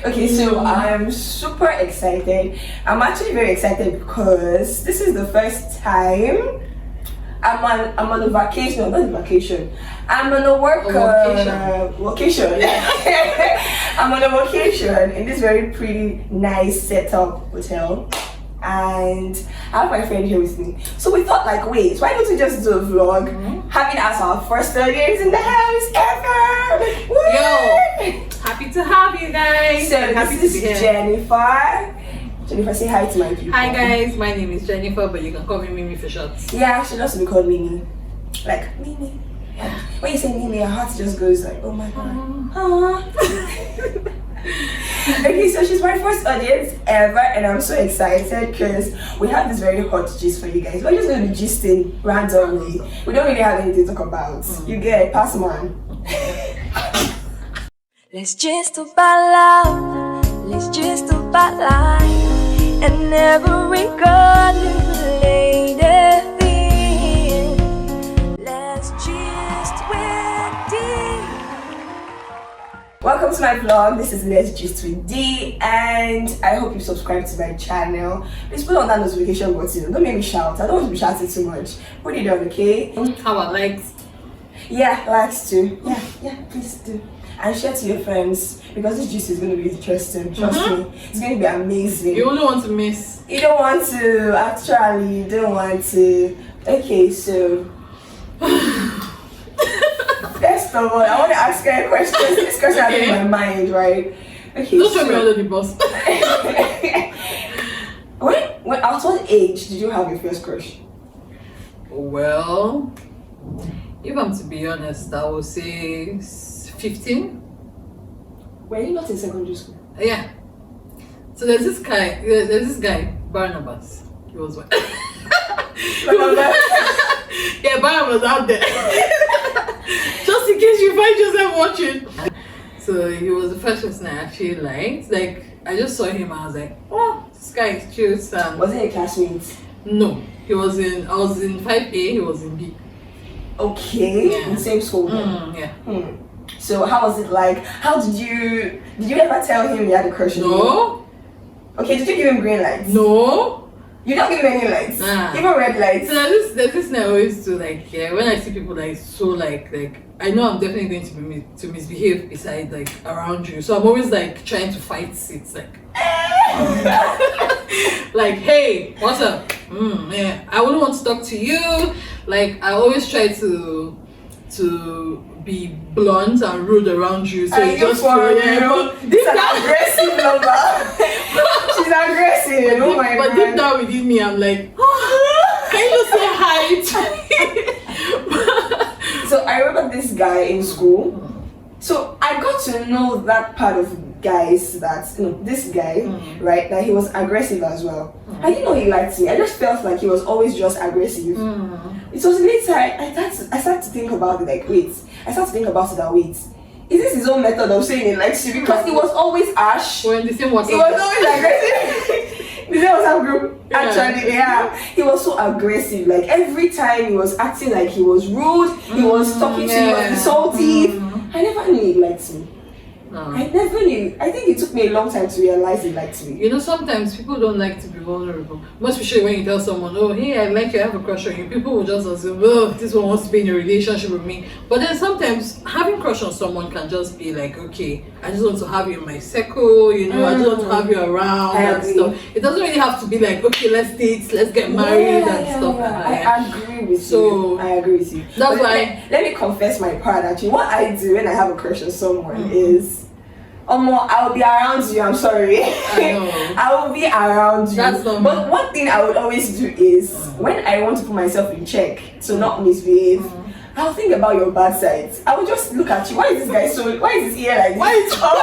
Okay, so I'm super excited. I'm actually very excited because this is the first time I'm on a vacation. No, not a vacation. I'm on a work vacation. I'm on a vacation in this very pretty, nice setup hotel, and I have my friend here with me. So we thought, like, wait, why don't we just do a vlog, having us our first audience in the house ever? Yo, happy to have you guys. So happy this to is be here. Jennifer. Jennifer, say hi to my people. Hi guys, my name is Jennifer, but you can call me Mimi for short. Yeah, she loves to be called Mimi. Like, Mimi. When you say Mimi, her heart just goes like, oh my god. Aww. Okay, so she's my first audience ever, and I'm so excited because we have this very hot gist for you guys. We're just going to be gisting randomly. We don't really have anything to talk about. You get it, pass on. Let's gist about love. Let's gist about life. And every girl lady thing. Let's gist with D. Welcome to my vlog. This is Let's Gist with D, and I hope you subscribe to my channel. Please put on that notification button. Don't make me shout. I don't want to be shouting too much. Put it on, okay? How about likes? Yeah, likes too. Yeah, please do. And share to your friends because this gist is going to be interesting. Trust me, it's going to be amazing. You only want to miss. You don't want to, actually, you don't want to. Okay, so first of all, I want to ask you a question. This question has been in my mind, right? Okay, Don't show me under the bus. when at what age did you have your first crush? Well, if I'm to be honest, I would say 15. Were you not in secondary school? Yeah. So there's this guy, Barnabas. He was one. Yeah, Barnabas out there. Just in case you find yourself watching. So he was the first person I actually liked. Like, I just saw him, I was like, oh, this guy is cute. Was he a classmate? No, I was in 5A, he was in B. Okay, Yeah. in the same school then. Yeah. So how was it like? How did you ever tell him you had a crush on him? No. Okay, did you give him green lights? No. You don't give him any lights? Nah. Even red lights? So there's this thing I always do, like, yeah, when I see people like so like I know I'm definitely going to misbehave beside, like, around you. So I'm always like trying to fight seats, like like, hey, what's up? Yeah, I wouldn't want to talk to you. Like, I always try to be blunt and rude around you. So you just feel, this is an aggressive lover. She's aggressive. Oh my but god. deep down within me, I'm like, can you just say hi to me? So I remember this guy in school. So I got to know that part of guys that, this guy, right, that he was aggressive as well. I didn't know he liked me. I just felt like he was always just aggressive. It was later I started to think about it, like, wait. I started to think about it that, wait, is this his own method of saying he likes you? Because he was always harsh. When the same WhatsApp. He was always aggressive. The same WhatsApp group, actually, yeah. He was so aggressive. Like, every time he was acting like he was rude, he was talking to you, he was insultive. I never knew he liked me. I never knew. I think it took me a long time to realize he liked me. You know, sometimes people don't like to be vulnerable. Most especially when you tell someone, oh, hey, I like you, I have a crush on you. People will just assume, oh, this one wants to be in a relationship with me. But then sometimes having crush on someone can just be like, okay, I just want to have you in my circle, I just want to have you around and stuff. It doesn't really have to be like, okay, let's date, let's get married and stuff like that. I agree with you. I agree with you. That's why. Let me confess my part, actually. What I do when I have a crush on someone is, I'll be around you. I'm sorry. I will be around you. That's not but me. one thing I would always do is when I want to put myself in check to not misbehave, I'll think about your bad sides. I will just look at you. Why is this guy so? Why is his ear like this? Why did you talk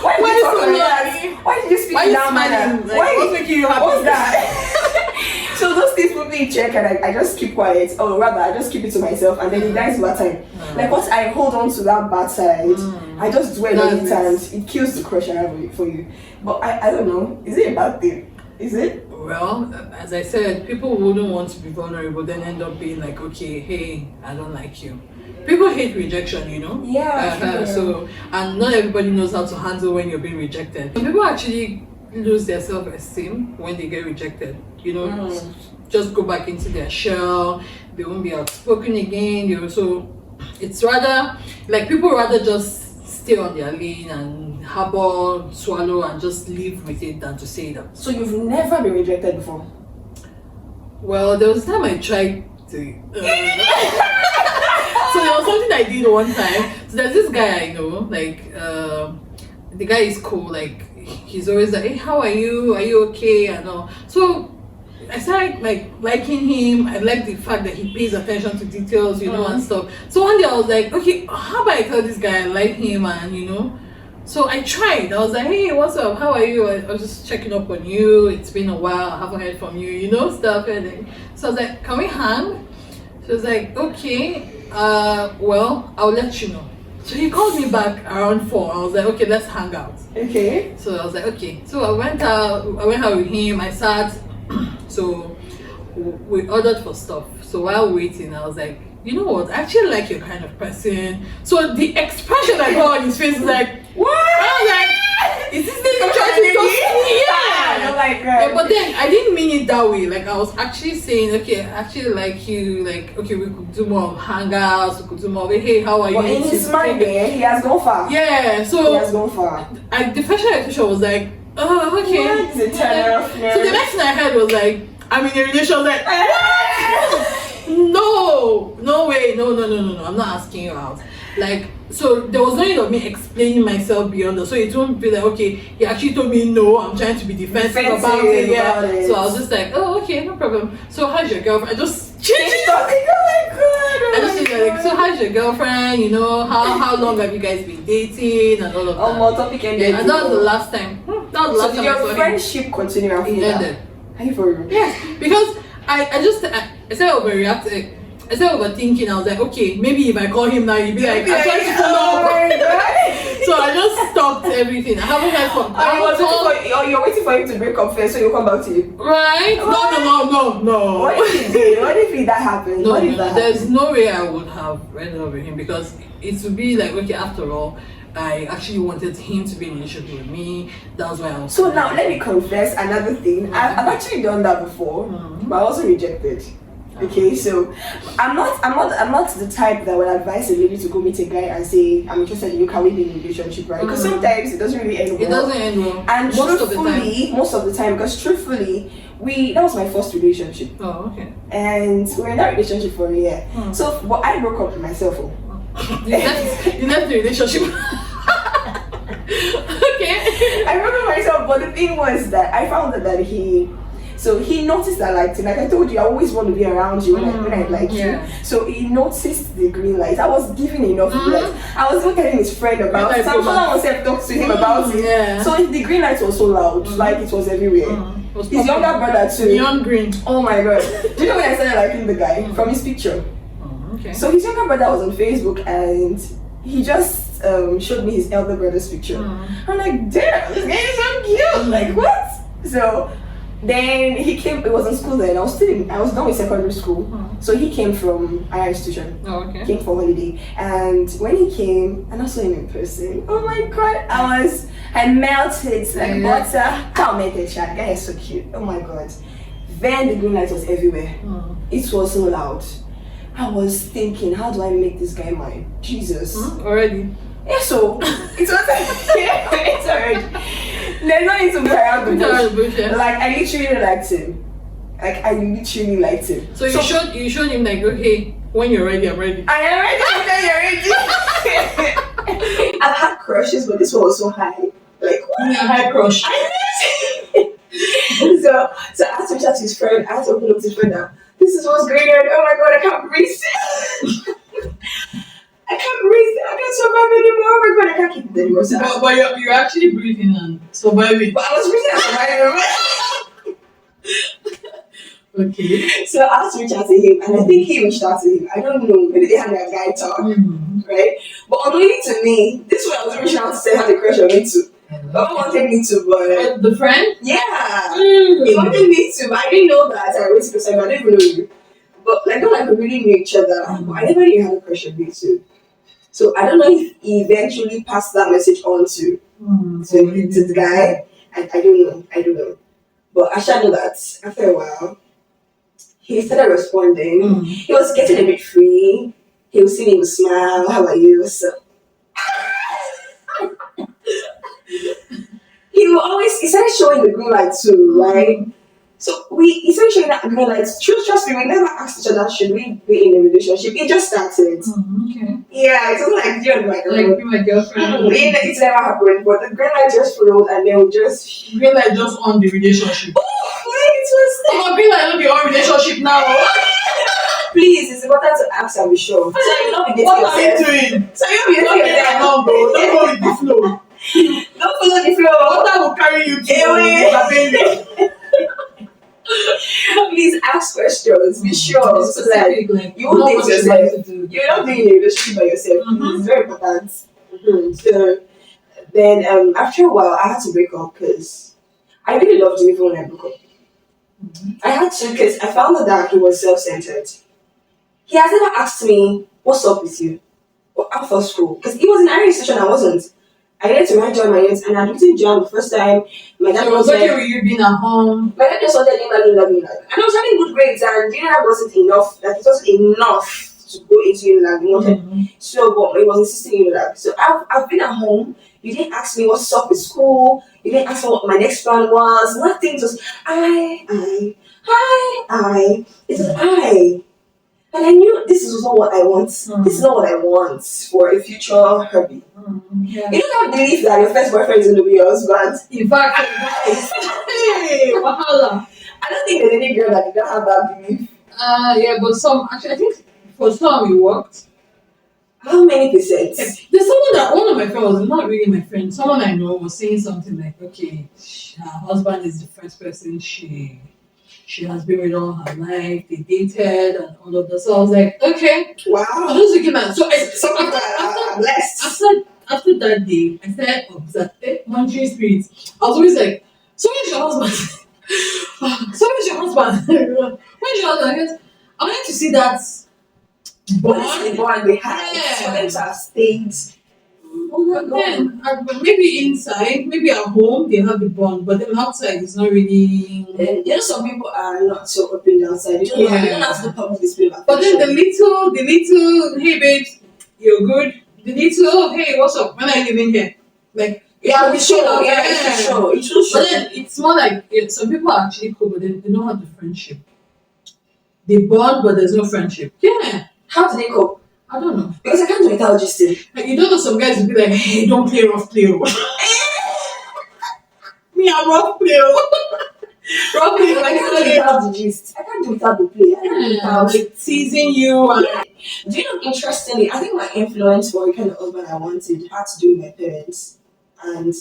like that? Why did you speak in that manner? What's making you happy? What's that? So those things put me in check, and I just keep quiet. Or rather, I just keep it to myself, and then it dies over time. Like, once I hold on to that bad side, I just dwell on it, and it kills the crush I have for you. But I don't know. Is it a bad thing? Is it? Well, as I said, people wouldn't want to be vulnerable, then end up being like, okay, hey, I don't like you. people hate rejection, Yeah, true. So, and not everybody knows how to handle when you're being rejected. People actually lose their self-esteem when they get rejected, just go back into their shell, they won't be outspoken again, so it's rather, like, people rather just stay on their lane and harbor, swallow, and just live with it than to say that. So you've never been rejected before? Well, there was a time I tried to. So there was something I did one time. So there's this guy I know, like, the guy is cool, like, he's always like, hey, how are you? Are you okay? And all. So I started like liking him. I like the fact that he pays attention to details, and stuff. So one day I was like, okay, how about I tell this guy I like him, and so I tried. I was like, hey, what's up? How are you? I was just checking up on you. It's been a while. I haven't heard from you, stuff. And then, so I was like, can we hang? She was like, okay, well, I'll let you know. So he called me back around 4. I was like, okay, let's hang out. Okay. So I was like, okay. So I went out with him. I sat. So we ordered for stuff. So while waiting, I was like, you know what? I actually like your kind of person. So the expression I got on his face was like, what? I was like, is this nigga trying to toast me? Yeah. Oh my God. But then I didn't mean it that way. Like, I was actually saying, okay, I actually like you. Like, okay, we could do more hangouts. We could do more. Hey, how are you? But in his mind, he has gone far. Yeah. So he has gone far. The first reaction was like, oh, okay. What? It's a turn off. So the next thing I heard was like, I'm in a relationship. I was like, no way, no, I'm not asking you out. Like, so there was no need of me explaining myself beyond that. So it won't be like, okay, he actually told me no, I'm trying to be defensive about it. Yeah. So I was just like, oh, okay, no problem. So how's your girlfriend? I just changed it. I just said, like, so how's your girlfriend? How long have you guys been dating and all of that? More topic ended. Yeah, and that was the last time. That was the last time. So your friendship continue after that? Ended. Are you for real? Yes, because I started overreacting. I started overthinking. I was like, okay, maybe if I call him now, he'd be like, I'm trying to follow up. So I just stopped everything. I haven't heard from you're waiting for him to break up first so you'll come back to you. Right? No. What if he did? What if that happened? No, there's no way I would have ended up with him, because it would be like, okay, after all, I actually wanted him to be in a relationship with me. That was why I was. So now let me confess another thing. I've actually done that before, but I wasn't rejected. Okay, so I'm not the type that would advise a lady to go meet a guy and say, I'm interested in you, can we be in a relationship, right? Because sometimes it doesn't really end well. It doesn't end well. And most of the time, because truthfully, that was my first relationship. Oh, okay. And we were in that relationship for a year. So I broke up with myself. You left the relationship. Okay. I broke up with myself, but the thing was that I found that he noticed that I liked him. Like I told you, I always want to be around you when I like you. So he noticed the green light. I was giving enough light. I was not telling his friend about it. Someone was talk to him about it. Yeah. So the green light was so loud, like it was everywhere. His younger brother too. Neon green. Oh my God. Do you know when I started liking the guy? From his picture. Okay. So his younger brother was on Facebook and he just showed me his elder brother's picture. I'm like, damn, this guy is so cute. Like what? So then he came. It was in school then. I was done with secondary school. So he came from higher institution. Oh, okay. Came for holiday, and when he came, and I saw him in person. Oh my God, I melted like butter. Can't make it, chat. Guy is so cute. Oh my God. Then the green light was everywhere. It was so loud. I was thinking, how do I make this guy mine? Jesus. Already. Yeah, so it's already. There's no need to be around the bush. Like I literally liked him. So you showed him like, okay, when you're ready, I'm ready. I am ready when you're ready. I've had crushes, but this one was so high. Like what? You had crush. So I had to reach out to his friend. I had to open up to his friend now. This is what's going on. Oh my God, I can't breathe. I can't breathe. I can't survive anymore. Oh my God, I can't keep it anymore. So but you're actually breathing and surviving. But I was breathing and surviving. Okay. So I had to reach out to him, and I think he reached out to him. I don't know whether they had that guy talk, right? But unknowingly to me, this one I was reaching out to say had a crush on me too. No one wanted me to, but the friend? Yeah. He wanted me to, but I didn't know that. I waited for I didn't even know you. but like not like we really knew each other. But I never knew you had a crush on me too. So I don't know if he eventually passed that message on to the guy. I don't know. But I shall know that after a while, he started responding. He was getting a bit free. He would see me, he would smile. How are you? So he started showing the green light too, right? So he started showing that green light. Trust me, we never asked each other should we be in a relationship. It just started. Okay. Yeah, it wasn't like you and my girl. Like be my girlfriend. It's never happened, but the green light just followed, and then we just Green light just on the relationship. it was. Oh, green light on the on relationship now. Please, it's important to ask and be sure. So you not be dating What are you yourself. doing? So you not be Don't dating get yourself. along, bro. Don't go with the flow. Don't follow the flow. Water will carry you to Away. your baby. Please ask questions. Be sure. So that Like, you won't know date what you yourself. like to do. You're not being in a relationship by yourself. It's very important. So then after a while, I had to break up because I really loved him even when I broke up. I had to because I found out that he was self-centered. He has never asked me, what's up with you? Or after school. Because he was in an institution I wasn't. I needed to write down my notes and I didn't jam the first time. My dad So it was was okay like, with you being at home. my dad just wanted me. And I was having good grades and that wasn't enough. Like it wasn't enough to go into Unilag. He wanted so but he was insisting Unilag. So I've been at home. You didn't ask me what's up with school. You didn't ask me what my next plan was. Nothing. Just I. It was I. And I knew this is not what I want. This is not what I want for a future hubby. Yeah. You don't have belief that your first boyfriend is going to be your husband. In fact, hey, wahala. I don't think there's any girl that did not have that belief. Yeah, but some actually, I think for some it worked. How many percent? There's someone that one of my friends was not really my friend. Someone I know was saying something like, "Okay, her husband is the first person she has been with all her life. They dated and all of that." So I was like, "Okay." Wow. I was looking at so Some people are blessed. after that day, I started observing monitoring spirits. I was always like, "So where's your husband? So where's your husband? Where's your husband?" I wanted to see that What is the bond they have? Yeah. For them to have stayed. Oh my But god. then, maybe inside, maybe at home, they have the bond, but then outside, it's not really. And you know, some people are not so open outside. They don't have to do public display of But then affection. the little, hey babes, you're good. The little, oh hey, what's up? When are you living here? Like, Yeah, we show. show, Yeah, it's show. It will show. But then it's more like some people are actually cool, but they don't have the friendship. They bond, but there's no friendship. Yeah, How do they cope? I don't know. Because I can't do without gisting. Like, you don't know some guys will be like, hey, don't play rough, play rough. Me, I'm rough, play rough. Rough, play I can't do like, without the gist. I can't do without the play. I can't do without. like teasing you. And, Do you know, interestingly, I think my influence for the kind of husband I wanted had to do with my parents. And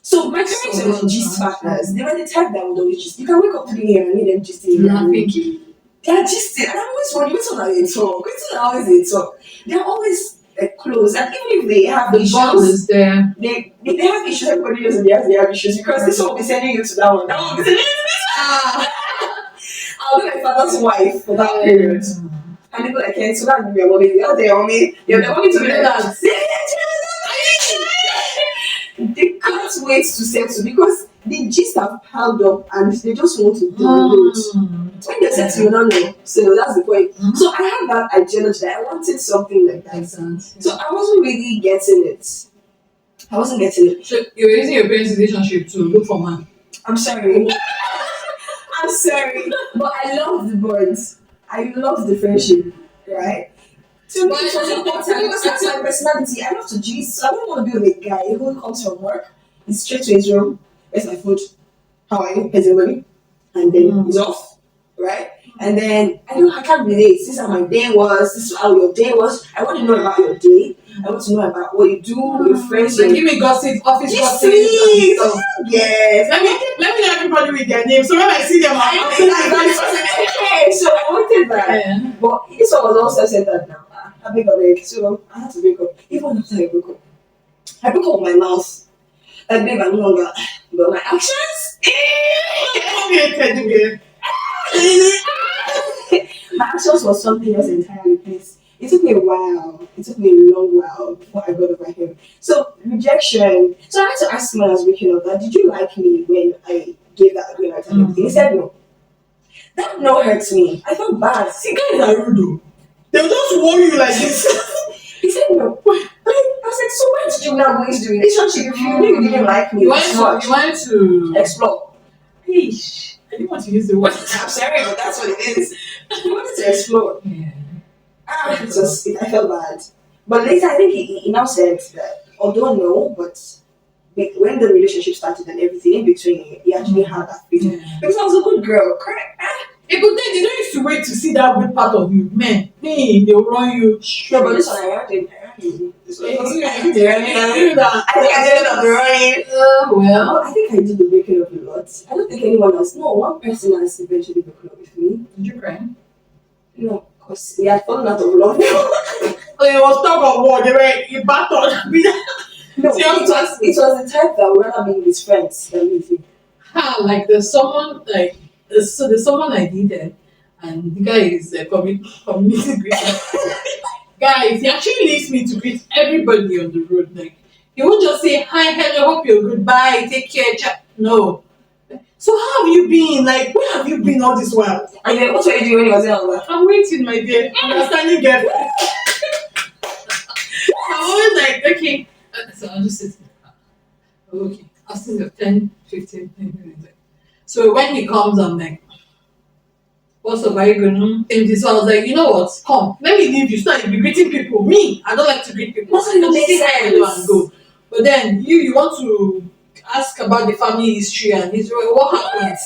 so my parents were the gist partners. They were the type that would always gist. You can wake up 3 a.m. and need them gisting. Laughing. They're gisting. And I'm always wondering, which one are they talk? Which one are always they talk? They're always close. And even if they have The bond issues, is there. if they have issues, everybody knows that they have issues because this one will be sending you to that one. That one will be sending you to this one. I'll be my father's wife for that period. And people like, so that will be your mommy. You're the mommy. You're the mommy to be that. They can't wait to settle because the gist have piled up and they just want to download. When they settle, you don't know. So that's the point. So I had that ideology that I wanted something like that. So I wasn't really getting it. So you're using your parents' relationship to look for man. I'm sorry. I'm sorry. But I love the bonds. I love the friendship. Right? To me, it was important because that's my personality. I love to gist. So I don't want to be with a guy who comes from work, he's straight to his room. Where's my food? How are you? Here's your money. And then he's off. Right? And then I can't relate. This is how my day was. This is how your day was. I want to know about your day. I want to know about what you do with your friends. Like, give me gossip, office gossip. Yes. Let me know everybody with their name. So when I see them, I'll say that. So I wanted that. Yeah. But this one was also said that now. I break up, so I had to break up. Even after I broke up. I broke up with my mouth. Like, babe, I'm no longer. But my actions? My actions was something else entirely. Please. It took me a while. It took me a long while before I got over him. So rejection. So I had to ask him when I was waking up that did you like me when I gave that green light and everything? He said no. That no hurts me. I felt bad. See, guys are rude though. They'll just warn you like this. He said no. I was like, so why did you now go into the relationship if you knew you didn't like me? You wanted to explore. Eesh. I didn't want to use the word. I'm sorry, but that's what it is. He wanted to explore. yeah. I felt bad. But later, I think he now said that, although no, but when the relationship started and everything in between, he actually had that feeling. Yeah. Because I was a good girl, correct? Hey, but then they don't used to wait to see that good part of you. Man, hey, they'll run you. No, but this one I heard him. This one, I think that. I did not the running. Well, I think I did the breaking up a lot. I don't think anyone else. No, one person has eventually broken up with me. did you cry? No, because we had fallen out of love. Oh, it was talk of war. They were in battle. No, it was the type that would rather be with friends than with you. Like there's someone there's someone I dated, and the guy is a community greeter. Guys, he actually leaves me to greet everybody on the road. Like he won't just say hi, hello, hope you're good, bye, take care, no. So how have you been? Like where have you been all this while? And then what were you doing when you was in Alba? I'm waiting, my dear. Understanding girl. I'm always like, okay. So I'll just sit in the car. Okay. I'll sit there 10, 15 minutes. So when he comes, I'm like, what's up? Are you going to? So I was like, you know what? Come, let me leave you. So you'll be greeting people. Me, I don't like to greet people. Doesn't even make sense. And go. But then you want to ask about the family history and history. What happened?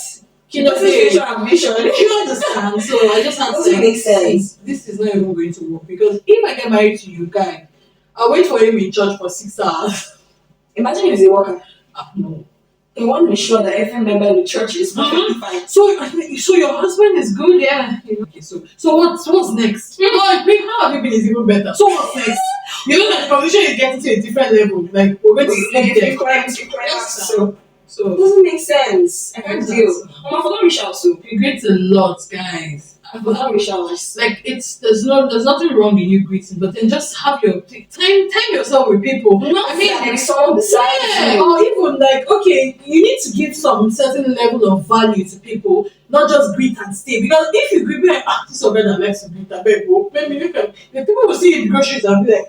You know, Future ambition. you understand? So I just had to Doesn't make sense. this is not even going to work because if I get married to you, guy, I'll wait for him in church for 6 hours. Imagine if he's a worker. No. He want to be sure that every member in the church is perfectly fine. So your husband is good, yeah. Okay, so what's next? How have you been is even better. So what's next? You know that the conversation is getting to a different level. Like we're going to sleep there. So It doesn't make sense. I can't deal. I forgot reach out to. you greet a lot, guys. I forgot reach out. Like there's nothing wrong in you greeting, but then just have your time yourself with people. I mean, there is someone beside you. Or even like, okay, you need to give some certain level of value to people, not just greet and stay. Because if you greet like, this is somebody that likes to greet, I beg, maybe the people will see you in the groceries and be like,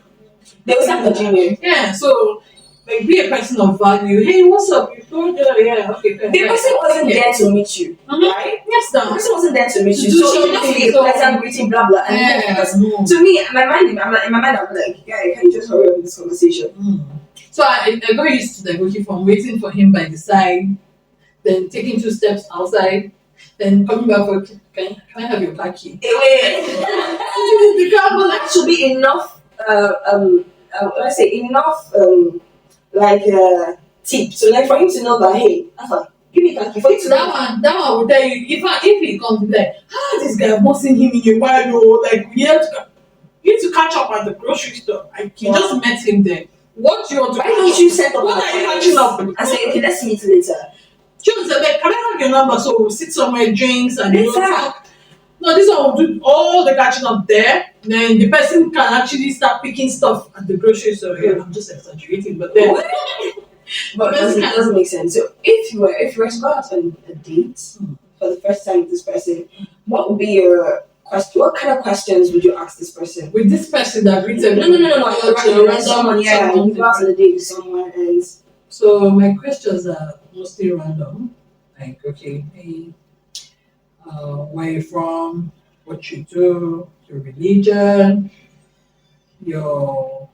They will start continuing. yeah, so like be a person of value. Hey, what's up? You go there, yeah, okay. The person wasn't there to meet you, right? Yes, The now. person wasn't there to meet you, To do so it just be a something, pleasant greeting, blah blah. And Yeah, because no. to me, in my mind, I'm like, yeah, can you just hurry up with this conversation? So I got used to like okay from waiting for him by the side, then taking 2 steps outside, then coming back for can I have your car key? But that should be enough. Let's say enough. Tip. So like for him to know that hey, Alpha, give me khaki for you to know. That one will tell you if he comes like this guy I've not seen him in a while though. Like we have to catch up at the grocery store. Like you just met him there. What do you want to Why don't you set up? What are you catching up? I say okay, let's meet later. John said like can I have your number so we'll sit somewhere, drinks and you know Later. talk. No, this one will do all the catching up there. Then the person can actually start picking stuff at the grocery store. Yeah, I'm just exaggerating, but then But it doesn't make sense. So if you were to go out on a date for the first time with this person, what would be your question? What kind of questions would you ask this person? with this person that greeted No. Someone, yeah, you go out on a date with someone and So my questions are mostly random. Like, okay, hey, where you from? What you do? Your religion? Your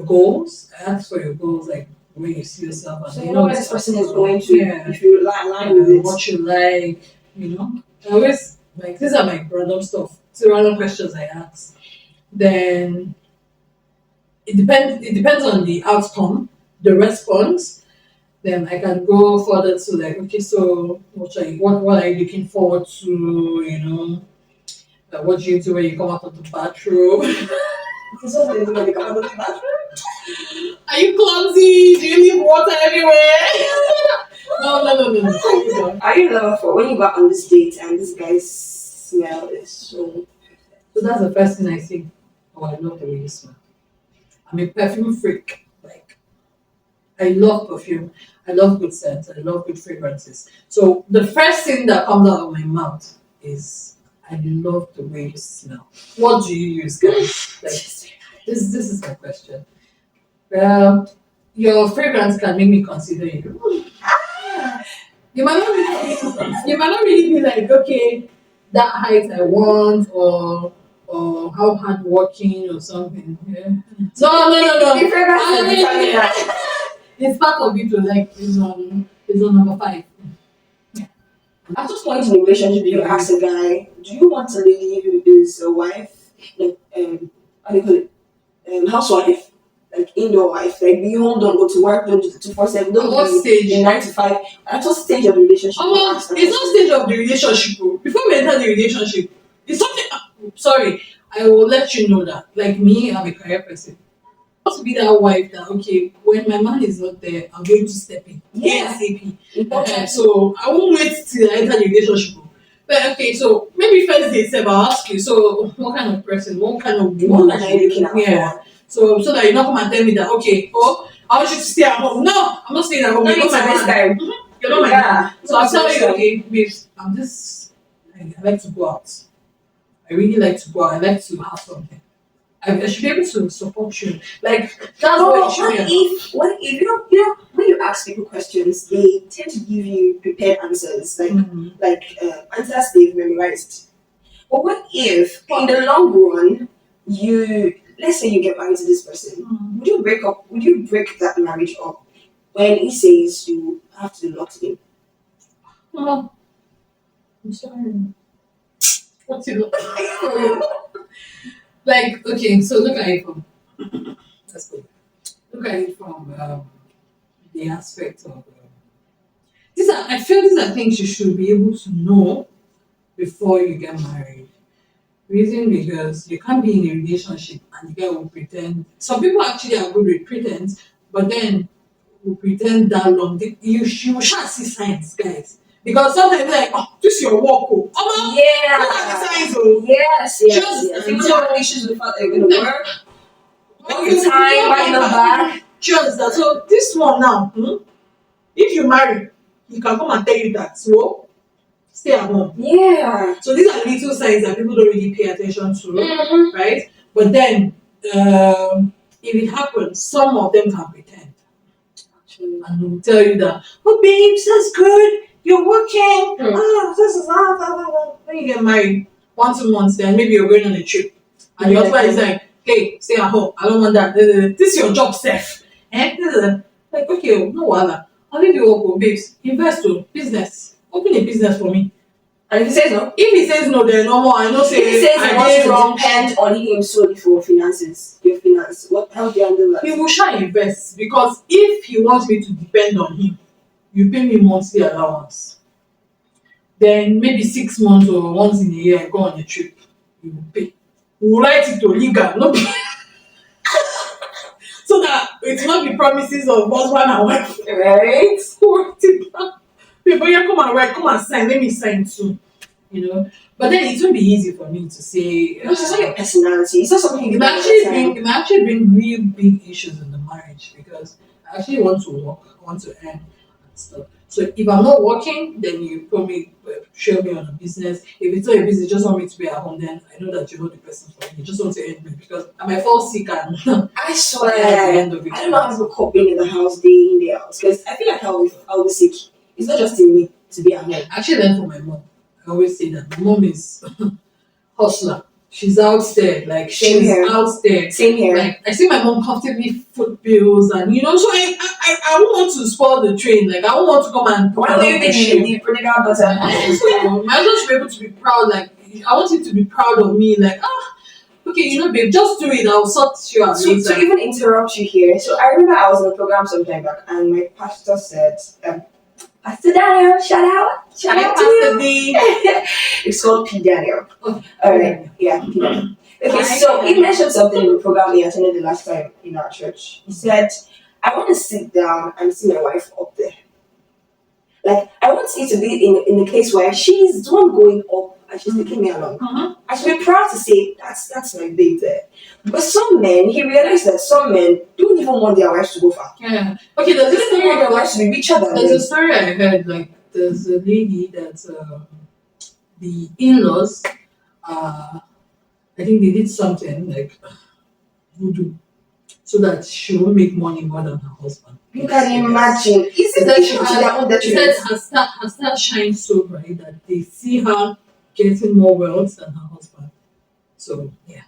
goals? I ask for your goals, like where you see yourself. And so you know where this person is going to. Yeah. If you align with it. What you like, you know. I always like these are my random stuff. It's the random questions I ask. Then it depends on the outcome, the response. Then I can go further to like, okay, so what are you looking forward to? You know, what do you do when you come out of the bathroom? This is what they do when they come out of the bathroom. Are you clumsy? Do you leave water everywhere? No. Are you a lover for when you go out on this date and this guy's smell is so So that's the first thing I think. Oh, I love the way you smell. I'm a perfume freak. Like I love perfume. I love good scents. I love good fragrances. So the first thing that comes out of my mouth is I love the way you smell. What do you use, guys? Like this is my question. Your fragrance can make me consider you. You might not really be like, okay, that height I want or how hardworking or something. Yeah. No. the fragrance I is mean, determining that. it's part of it to like is on number 5. At this point in the relationship, you ask a guy, do you want a lady who is a wife, like how do you call it, housewife, like indoor wife, like be home, don't go to work, don't do 247, At what don't stage? be 9 to 5. At what stage of the relationship? You ask that It's not question. stage of the relationship. Oh. Before we enter the relationship, it's something. Sorry, I will let you know that. Like me, I'm a career person. I want to be that wife that okay, when my man is not there, I'm going to step in Yeah. ASAP. Important. So I won't wait till I enter the relationship. Oh. But okay, so maybe first date, I'll ask you. So what kind of person? What kind of woman Woman are you looking at Yeah. for? So that you not come and tell me that okay, I want you to stay at home. No, I'm not staying at home. No You're need not to my waste man. time. You're not my Yeah. man. So I'll tell you, Sure. okay, babes, I like to go out. I really like to go out. I like to have something. I should be able to support you. Like that's But what it should what be about. if you know when you ask people questions, they tend to give you prepared answers, answers they've memorized. But what if in the long run you let's say you get married to this person, would you break up? Would you break that marriage up when he says you have to lock in? Oh, I'm sorry. What's it look? Like okay, so look at it from that's good. Look at it from the aspect of these are. I feel these are things you should be able to know before you get married. Reason because you can't be in a relationship and the guy will pretend. Some people actually are good with pretense, but then will pretend that long. You shall see signs, guys. Because sometimes they're like, oh, this is your work. Oh, look at the signs. Oh, Yes. People have issues with how they're gonna work. All the time, right in the back. Just that. So this one now, if you marry, he can come and tell you that. So stay at home. Yeah. So these are little signs that people don't really pay attention to, Mm-hmm. right? But then, if it happens, some of them can pretend and will tell you that, oh, babes, that's good. You're working. This is When you get married, 1 2 months, then maybe you're going on a trip, and your husband is like, hey, stay at home. I don't want that. This is your job, Steph. And like, okay, no wala. I'll leave you work, babes. Invest to business. Open a business for me. And if he says no, If he says no, then no more. I know say if he says I he wants did to wrong. depend on him solely for finances, your finance, how do you handle that? He will try invest because if he wants me to depend on him, you pay me monthly allowance. Then maybe 6 months or once in a year, I go on a trip. You will pay. We will write it to legal, no be- so that it will not be promises of husband and wife. Right? Write it down. People, yeah, come and write, come and sign. Let me sign too. But then it won't be easy for me to say. Which is not your personality. It's not something you It do may all actually the bring time. it may actually bring real big issues in the marriage because I actually want to work, I want to earn and stuff. So if I'm not working, then you probably show me on a business. If it's not a business, you just want me to be at home, then I know that you're not the person for me. You just want to earn me because I might fall sick and I at swear. the end of it. I don't know how people cope being in the house day in, day out. Because I feel like I'll be sick. It's not just in me to be at home. I actually learned from my mom. I always say that my mom is hustler. She's out there, like Same she's here. out there. Same here. Like I see my mom comfortably foot bills and so I won't want to spoil the train. Like I won't want to come and Why will you be the prodigal daughter? So my husband should be able to be proud. Like I want him to be proud of me. Like okay, babe, just do it. I'll sort you out So, later. to even interrupt you here, so I remember I was in a program some time back, and my pastor said, Pastor Daniel, shout out to Pastor you. D. It's called P. Daniel. Oh, Alright, yeah, P. Daniel. Okay, so he mentioned something in the program he attended the last time in our church. He said, I want to sit down and see my wife up there. Like, I want it to be in a case where she's the one going up and she's taking me along. I should be proud to say that's my babe there. But some men, he realized that some men don't even want their wives to go far. Yeah. Okay, They don't even want their wives to be richer than there's a them. story I heard, like, there's a lady that the in-laws, I think they did something like voodoo so that she won't make money more than her husband. You can imagine. Is it That she to their own she said detriment? her star shines so bright that they see her getting more wealth than her husband. So yeah,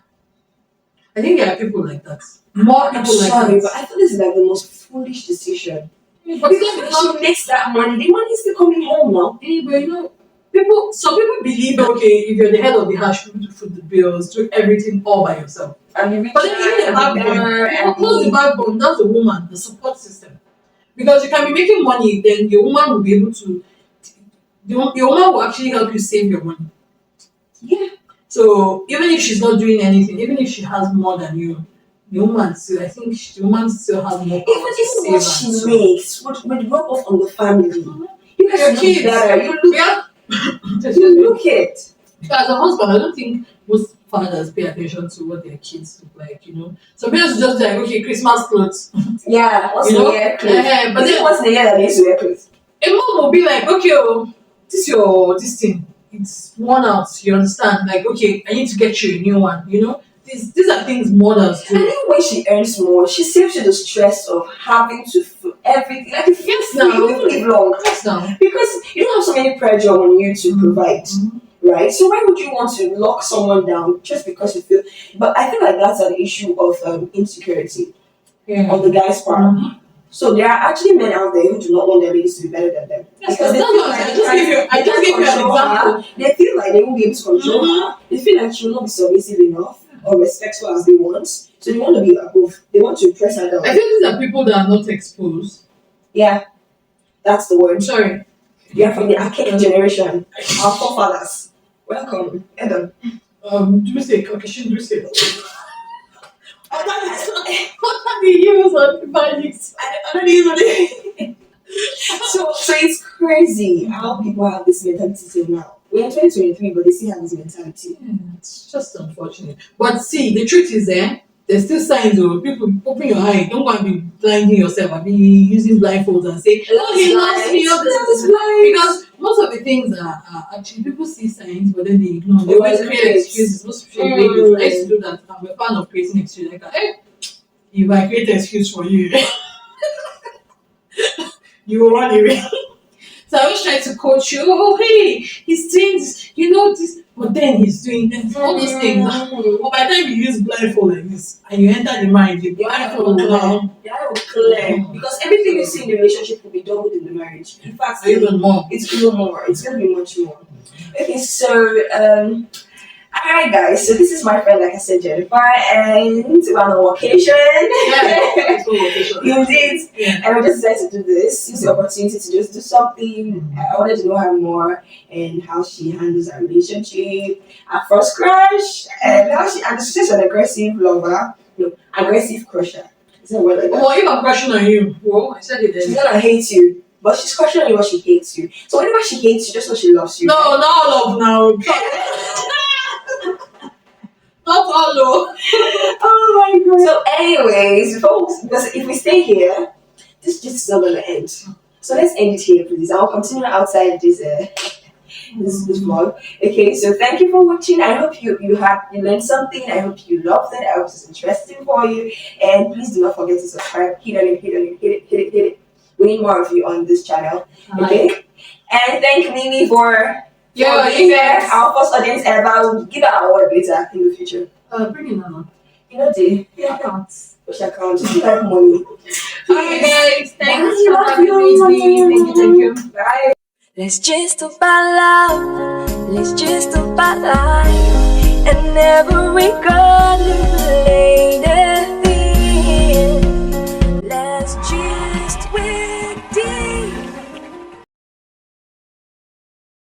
I think there are people like that. More I'm people like sorry, that. but I feel this is like the most foolish decision. But Because when she makes that money, the money is still coming home now. but you know, some people believe, okay, if you're the head of the house, you need to foot the bills, do everything all by yourself. And you reach But then even the backbone, what's the backbone? That's the woman, the support system. Because you can be making money, then your woman will be able to, your woman will actually help you save your money. Yeah. So even if she's not doing anything, even if she has more than you, the woman still, I think the woman still has more power Even to save what and she so- makes would rub off on the family. You guys Your look kids. better. You look, Yeah. you look it. As a husband, I don't think most fathers pay attention to what their kids look like, you know. Some parents just like, okay, Christmas clothes. Yeah, once You in a know? year clothes. Yeah, but Is it then- once in a year that they used to wear clothes? A mom will be like, okay, oh, this thing, it's worn out, you understand? Like, okay, I need to get you a new one, you know? These are things mothers And do. even when she earns more, she saves you the stress of having to do everything. Like, if Yes, you now. even live long. Yes, now. Because you don't have so many pressure on you to provide. Right? So why would you want to lock someone down just because you feel? But I feel like that's an issue of insecurity Yeah. on the guy's part. So there are actually men out there who do not want their ladies to be better than them Yes, because they that's feel what like I just gave you. I they just can't gave you an control her. example. They feel like they won't be able to control her. They feel like she will not be submissive enough or respectful as they want. So they want to be above. They want to press her down. I think these are people that are not exposed. Yeah, that's the I'm word. sorry. They are from the archaic generation. Our forefathers. Welcome, Adam. Do we say Caucasian? Do we say? What are the use on panics? I don't even. So it's crazy how people have this mentality till now. We're in 2023, but they still have this mentality. It's just unfortunate. But see, the truth is there's still signs of people open your eye. Don't go and be blinding yourself and be using blindfolds and say, oh, he loves me, oh, this is blind. because most of the things are actually people see signs, but then they ignore. They always create excuses. Most especially ladies. I used to do that. I'm a fan of creating excuses. Like, hey, if I create an excuse for you, you will run away. So I always try to coach you. Oh, hey, he's doing this, you know this, but then he's doing that. All those things. But by the time you use blindfold like this and you enter the mind, the blindfold now. Yeah, clear. Because everything you see in the relationship will be doubled in the marriage. In fact, Even more. it's even more. It's going to be much more. Okay, so alright guys, so this is my friend, like I said, Jennifer, and we're on vacation. Yeah, it's all vacation. Indeed. Yeah. And we just decided to do this, use the opportunity to just do something. I wanted to know her more and how she handles her relationship, her first crush, and how and she's an aggressive lover, aggressive crusher. Is that a word like that? Well, if I'm crushing on you, well, I said it She's then. gonna hate you, but she's crushing on you, but she hates you. So whenever she hates you, just know she loves you. No, not all of now. Not all of. Oh my god. So, anyways, because if we stay here, this just is not gonna end. So let's end it here, please. I'll continue outside this vlog. Okay, so thank you for watching. I hope you learned something. I hope you loved it. I hope it's interesting for you. And please do not forget to subscribe. Hit on it, hit on it, hit it, hit it, hit it. We need more of you on this channel. Okay. And thank Mimi for being there. Our first audience ever. We'll give her an award later in the future. Bring it on. You know the Accounts. which account? Just like money. Alright guys, thanks Bye. for having me. Thank you. Bye. Let's just about love, let's just about life, and never regret it.